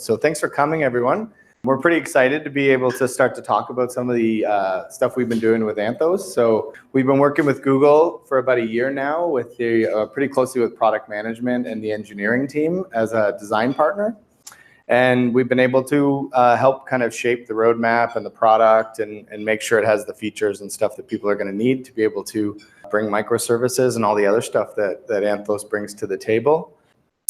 So thanks for coming, everyone. We're pretty excited to be able to start to talk about some of the stuff we've been doing with Anthos. So we've been working with Google for about a year now with the pretty closely with product management and the engineering team as a design partner. And we've been able to help kind of shape the roadmap and the product and make sure it has the features and stuff that people are going to need to be able to bring microservices and all the other stuff that Anthos brings to the table.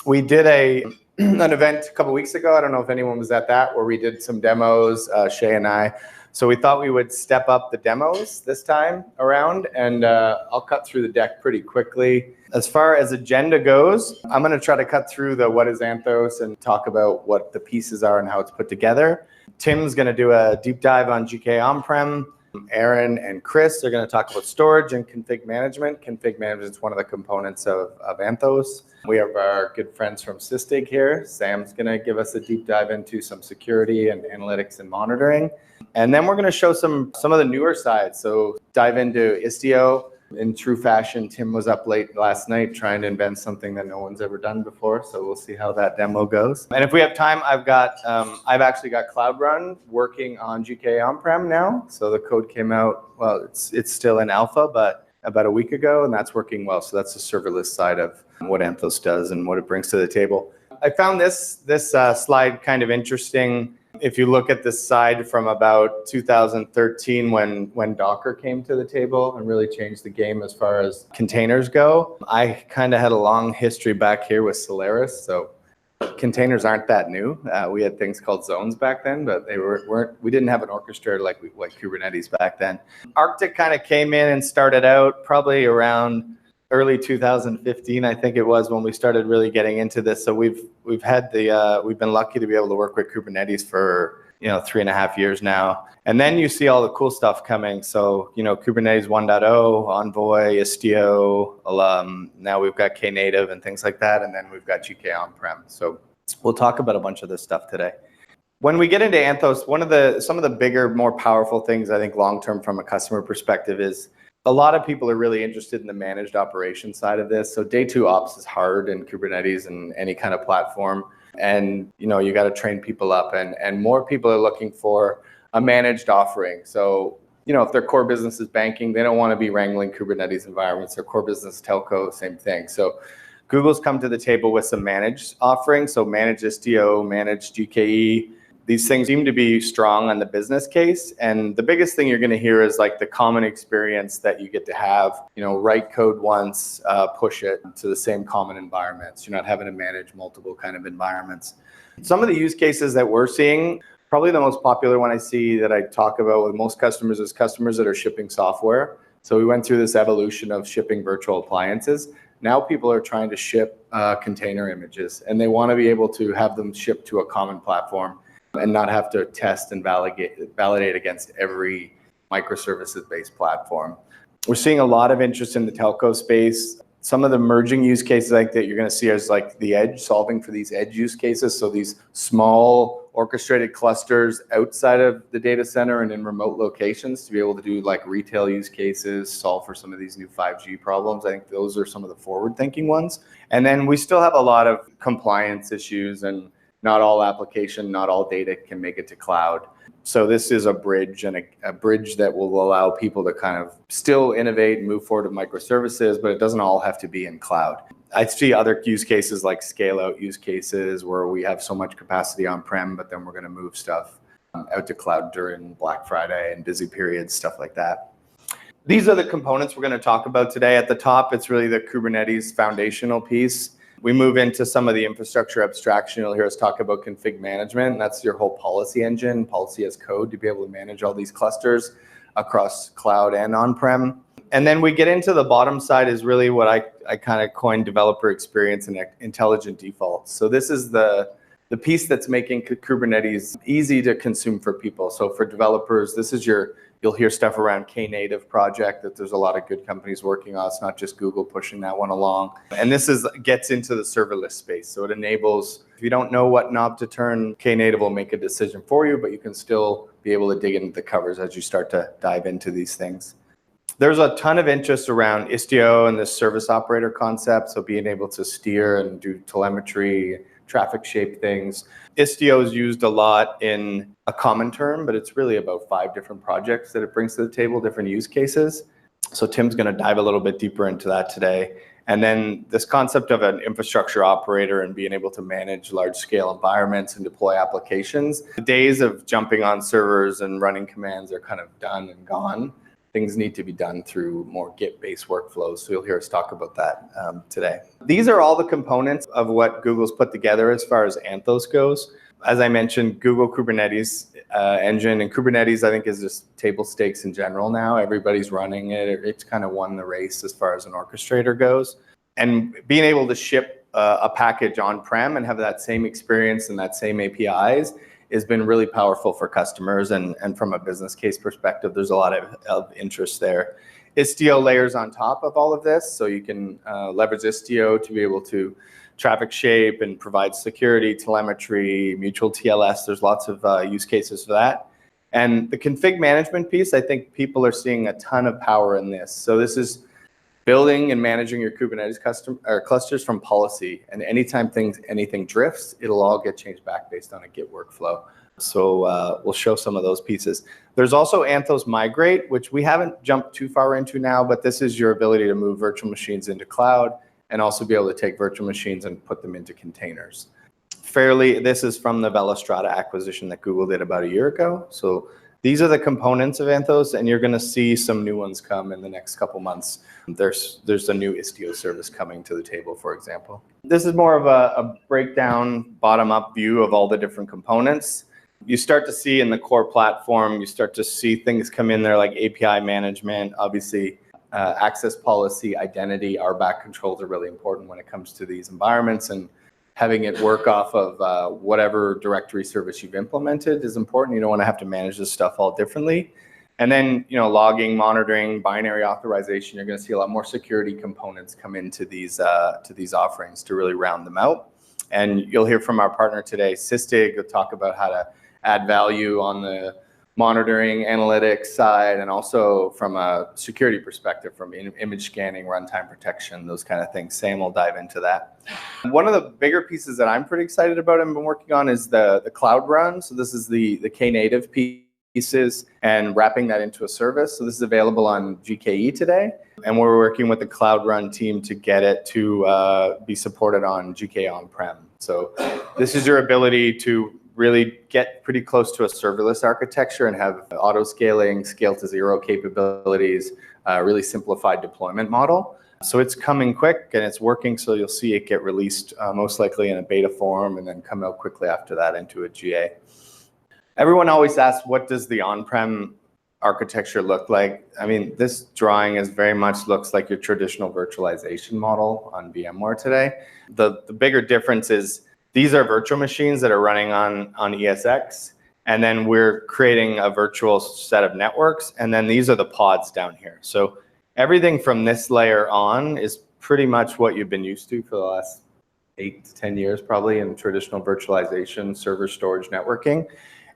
We did an event a couple weeks ago. I don't know if anyone was at that, where we did some demos, Shay and I. So we thought we would step up the demos this time around, and I'll cut through the deck pretty quickly. As far as agenda goes, I'm going to try to cut through the what is Anthos and talk about what the pieces are and how it's put together. Tim's going to do a deep dive on GK on-prem. Aaron and Chris are going to talk about storage and config management. Config management is one of the components of Anthos. We have our good friends from Sysdig here. Sam's going to give us a deep dive into some security and analytics and monitoring. And then we're going to show some of the newer sides. So dive into Istio. In true fashion, Tim was up late last night trying to invent something that no one's ever done before. So we'll see how that demo goes. And if we have time, I've actually got Cloud Run working on GK on-prem now. So the code came out, well, it's still in alpha, but about a week ago, and that's working well. So that's the serverless side of what Anthos does and what it brings to the table. I found this slide kind of interesting. If you look at this side from about 2013 when Docker came to the table and really changed the game as far as containers go, I kind of had a long history back here with Solaris. So containers aren't that new. We had things called zones back then, but we didn't have an orchestrator like Kubernetes back then. Arctic kind of came in and started out probably around early 2015, I think it was, when we started really getting into this. So we've been lucky to be able to work with Kubernetes for 3.5 years now. And then you see all the cool stuff coming. So Kubernetes 1.0, Envoy, Istio, now we've got Knative and things like that, and then we've got GK on-prem. So we'll talk about a bunch of this stuff today. When we get into Anthos, some of the bigger, more powerful things I think long-term from a customer perspective is a lot of people are really interested in the managed operation side of this. So day two ops is hard in Kubernetes and any kind of platform. And you got to train people up, and more people are looking for a managed offering. So if their core business is banking, they don't want to be wrangling Kubernetes environments. Their core business is telco, same thing. So Google's come to the table with some managed offerings. So managed Istio, managed GKE. These things seem to be strong on the business case. And the biggest thing you're going to hear is like the common experience that you get to have, write code once, push it to the same common environments. You're not having to manage multiple kind of environments. Some of the use cases that we're seeing, probably the most popular one I see that I talk about with most customers is customers that are shipping software. So we went through this evolution of shipping virtual appliances. Now people are trying to ship container images, and they want to be able to have them shipped to a common platform and not have to test and validate against every microservices-based platform. We're seeing a lot of interest in the telco space. Some of the emerging use cases like that you're going to see is like the edge, solving for these edge use cases. So these small orchestrated clusters outside of the data center and in remote locations to be able to do like retail use cases, solve for some of these new 5G problems. I think those are some of the forward-thinking ones. And then we still have a lot of compliance issues, and not all application, not all data can make it to cloud. So this is a bridge, and a bridge that will allow people to kind of still innovate and move forward with microservices, but it doesn't all have to be in cloud. I see other use cases like scale out use cases where we have so much capacity on-prem, but then we're going to move stuff out to cloud during Black Friday and busy periods, stuff like that. These are the components we're going to talk about today. At the top, it's really the Kubernetes foundational piece. We move into some of the infrastructure abstraction. You'll hear us talk about config management. That's your whole policy engine, policy as code, to be able to manage all these clusters across cloud and on-prem. And then we get into the bottom side is really what I kind of coined developer experience and intelligent defaults. So this is the piece that's making Kubernetes easy to consume for people. So for developers, this is you'll hear stuff around Knative project that there's a lot of good companies working on. It's not just Google pushing that one along. And this gets into the serverless space. So it enables, if you don't know what knob to turn, Knative will make a decision for you, but you can still be able to dig into the covers as you start to dive into these things. There's a ton of interest around Istio and this service operator concept. So being able to steer and do telemetry, traffic shape things. Istio is used a lot in a common term, but it's really about 5 different projects that it brings to the table, different use cases. So Tim's going to dive a little bit deeper into that today. And then this concept of an infrastructure operator and being able to manage large-scale environments and deploy applications. The days of jumping on servers and running commands are kind of done and gone. Things need to be done through more Git-based workflows. So you'll hear us talk about that today. These are all the components of what Google's put together as far as Anthos goes. As I mentioned, Google Kubernetes engine, and Kubernetes I think is just table stakes in general now. Everybody's running it. It's kind of won the race as far as an orchestrator goes. And being able to ship a package on-prem and have that same experience and that same APIs has been really powerful for customers. And from a business case perspective, there's a lot of interest there. Istio layers on top of all of this. So you can leverage Istio to be able to traffic shape and provide security, telemetry, mutual TLS. There's lots of use cases for that. And the config management piece, I think people are seeing a ton of power in this. So this is building and managing your Kubernetes clusters from policy. And anytime anything drifts, it'll all get changed back based on a Git workflow. So we'll show some of those pieces. There's also Anthos Migrate, which we haven't jumped too far into now, but this is your ability to move virtual machines into cloud and also be able to take virtual machines and put them into containers. This is from the Velostrata acquisition that Google did about a year ago. So these are the components of Anthos, and you're going to see some new ones come in the next couple months. There's a new Istio service coming to the table, for example. This is more of a breakdown, bottom-up view of all the different components. You start to see in the core platform, you start to see things come in there like API management, obviously access policy, identity, RBAC controls are really important when it comes to these environments, and having it work off of whatever directory service you've implemented is important. You don't want to have to manage this stuff all differently. And then, logging, monitoring, binary authorization, you're going to see a lot more security components come into these offerings to really round them out. And you'll hear from our partner today, Sysdig, will talk about how to add value on the monitoring, analytics side, and also from a security perspective, from image scanning, runtime protection, those kind of things. Sam will dive into that. One of the bigger pieces that I'm pretty excited about and been working on is the Cloud Run. So this is the Knative pieces and wrapping that into a service. So this is available on GKE today. And we're working with the Cloud Run team to get it to be supported on GK on-prem. So this is your ability to really get pretty close to a serverless architecture and have auto scaling, scale to zero capabilities, really simplified deployment model. So it's coming quick and it's working. So you'll see it get released most likely in a beta form and then come out quickly after that into a GA. Everyone always asks, what does the on-prem architecture look like? I mean, this drawing is very much looks like your traditional virtualization model on VMware today. The bigger difference is these are virtual machines that are running on ESX, and then we're creating a virtual set of networks, and then these are the pods down here. So everything from this layer on is pretty much what you've been used to for the last 8 to 10 years probably in traditional virtualization, server storage, networking.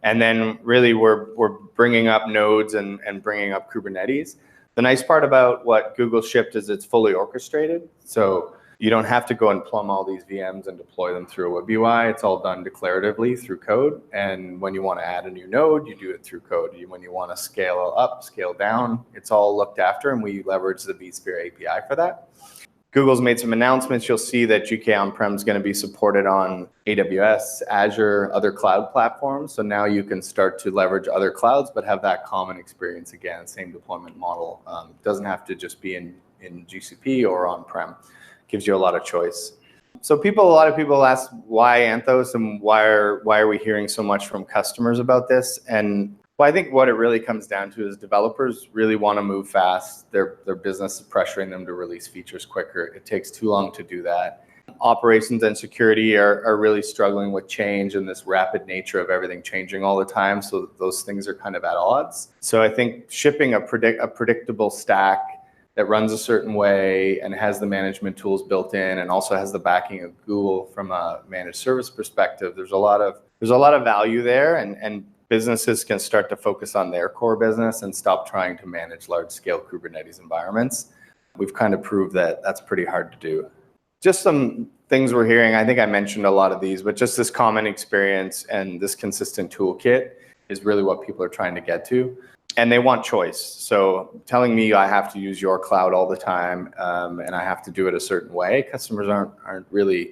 And then really we're bringing up nodes and bringing up Kubernetes. The nice part about what Google shipped is it's fully orchestrated. So you don't have to go and plumb all these VMs and deploy them through a web UI. It's all done declaratively through code. And when you want to add a new node, you do it through code. When you want to scale up, scale down, it's all looked after, and we leverage the vSphere API for that. Google's made some announcements. You'll see that GK on-prem is going to be supported on AWS, Azure, other cloud platforms. So now you can start to leverage other clouds, but have that common experience again, same deployment model. Doesn't have to just be in GCP or on-prem. Gives you a lot of choice. So a lot of people ask why Anthos and why are we hearing so much from customers about this? And I think what it really comes down to is developers really want to move fast. Their business is pressuring them to release features quicker. It takes too long to do that. Operations and security are really struggling with change and this rapid nature of everything changing all the time. So those things are kind of at odds. So I think shipping a predictable stack that runs a certain way and has the management tools built in and also has the backing of Google from a managed service perspective, there's a lot of value there, and businesses can start to focus on their core business and stop trying to manage large-scale Kubernetes environments. We've kind of proved that that's pretty hard to do. just some things we're hearing. I think I mentioned a lot of these, but just this common experience and this consistent toolkit is really what people are trying to get to. And they want choice. So telling me I have to use your cloud all the time and I have to do it a certain way, customers aren't really,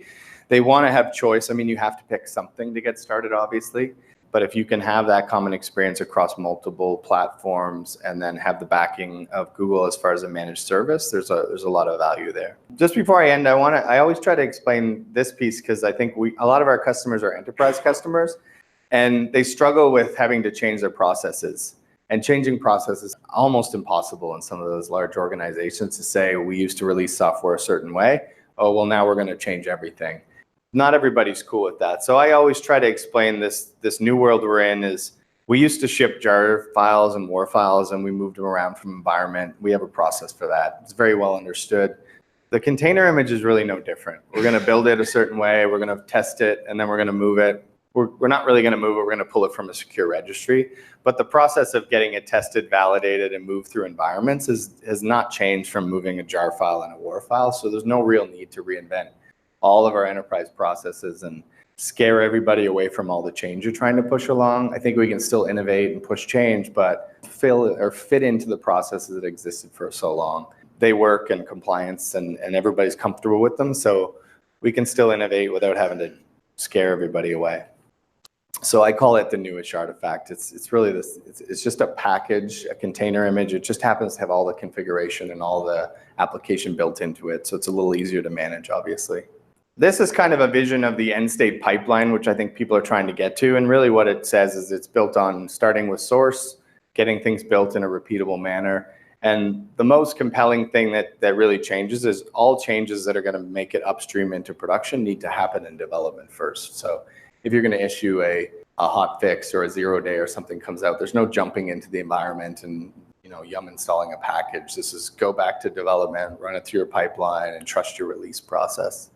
they want to have choice. I mean, you have to pick something to get started, obviously. But if you can have that common experience across multiple platforms and then have the backing of Google as far as a managed service, there's a lot of value there. Just before I end, I always try to explain this piece because I think a lot of our customers are enterprise customers and they struggle with having to change their processes. And changing processes is almost impossible in some of those large organizations to say, we used to release software a certain way. Oh, well, now we're going to change everything. Not everybody's cool with that. So I always try to explain this new world we're in is we used to ship jar files and WAR files and we moved them around from environment. We have a process for that. It's very well understood. The container image is really no different. We're going to build it a certain way. We're going to test it and then we're going to move it. We're not really going to move it. We're going to pull it from a secure registry. But the process of getting it tested, validated, and moved through environments has not changed from moving a jar file and a WAR file. So there's no real need to reinvent all of our enterprise processes and scare everybody away from all the change you're trying to push along. I think we can still innovate and push change, but fit into the processes that existed for so long. They work in compliance and everybody's comfortable with them. So we can still innovate without having to scare everybody away. So I call it the newish artifact. It's really this, it's just a package, a container image. It just happens to have all the configuration and all the application built into it. So it's a little easier to manage, obviously. This is kind of a vision of the end state pipeline, which I think people are trying to get to. And really what it says is it's built on starting with source, getting things built in a repeatable manner. And the most compelling thing that really changes is all changes that are going to make it upstream into production need to happen in development first. So if you're going to issue a hot fix or a 0-day or something comes out, there's no jumping into the environment and yum installing a package. This is go back to development, run it through your pipeline, and trust your release process.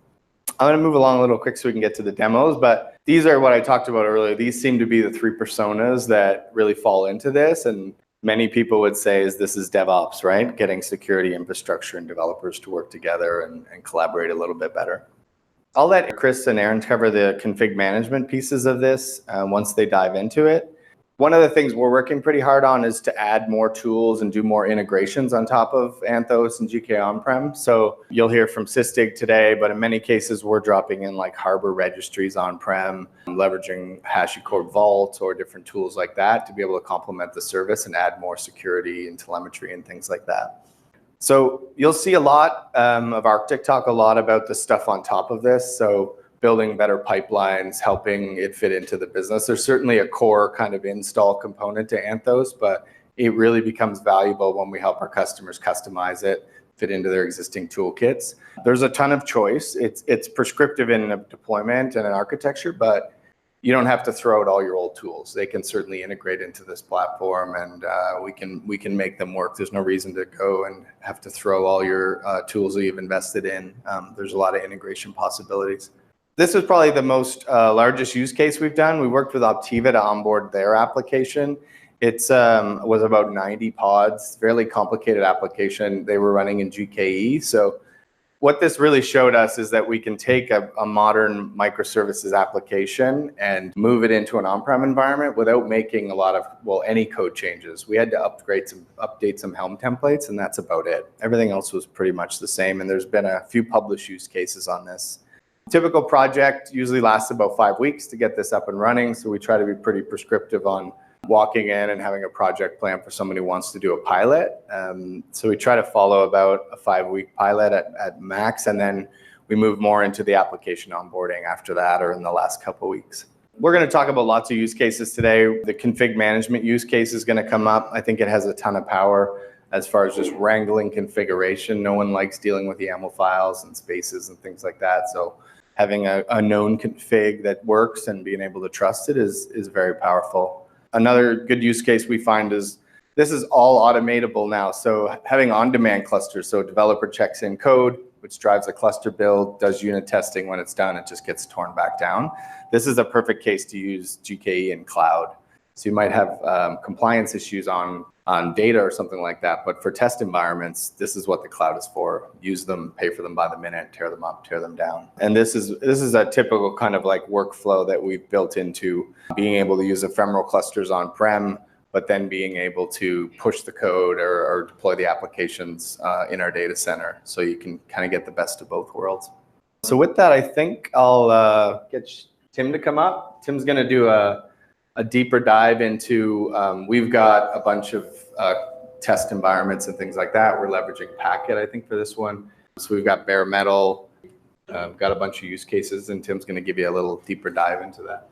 I'm going to move along a little quick so we can get to the demos, but these are what I talked about earlier. These seem to be the three personas that really fall into this, and many people would say this is DevOps, right? Getting security infrastructure and developers to work together and collaborate a little bit better. I'll let Chris and Aaron cover the config management pieces of this once they dive into it. One of the things we're working pretty hard on is to add more tools and do more integrations on top of Anthos and GK on-prem. So you'll hear from Sysdig today, but in many cases, we're dropping in like Harbor registries on-prem, leveraging HashiCorp Vault or different tools like that to be able to complement the service and add more security and telemetry and things like that. So you'll see a lot of Arctic talk a lot about the stuff on top of this. So building better pipelines, helping it fit into the business. There's certainly a core kind of install component to Anthos, but it really becomes valuable when we help our customers customize it, fit into their existing toolkits. There's a ton of choice. It's prescriptive in a deployment and an architecture, but you don't have to throw out all your old tools. They can certainly integrate into this platform and we can make them work. There's no reason to go and have to throw all your tools that you've invested in. There's a lot of integration possibilities. This is probably the most largest use case we've done. We worked with Optiva to onboard their application. It was about 90 pods, fairly complicated application. They were running in GKE. So what this really showed us is that we can take a modern microservices application and move it into an on-prem environment without making a lot of, any code changes. We had to update some Helm templates, and that's about it. Everything else was pretty much the same, and there's been a few published use cases on this. Typical project usually lasts about 5 weeks to get this up and running, so we try to be pretty prescriptive on walking in and having a project plan for somebody who wants to do a pilot. So we try to follow about a 5-week pilot at max, and then we move more into the application onboarding after that or in the last couple of weeks. We're going to talk about lots of use cases today. The config management use case is going to come up. I think it has a ton of power as far as just wrangling configuration. No one likes dealing with YAML files and spaces and things like that. So having a known config that works and being able to trust it is very powerful. Another good use case we find is this is all automatable now. So having on-demand clusters, so a developer checks in code, which drives a cluster build, does unit testing. When it's done, it just gets torn back down. This is a perfect case to use GKE in cloud. So you might have compliance issues on data or something like that. But for test environments, this is what the cloud is for. Use them, pay for them by the minute, tear them up, tear them down. And this is a typical kind of like workflow that we've built into being able to use ephemeral clusters on-prem, but then being able to push the code or deploy the applications in our data center. So you can kind of get the best of both worlds. So with that, I think I'll get Tim to come up. Tim's going to do a deeper dive into, we've got a bunch of test environments and things like that. We're leveraging Packet, I think, for this one. So we've got bare metal, got a bunch of use cases, and Tim's going to give you a little deeper dive into that.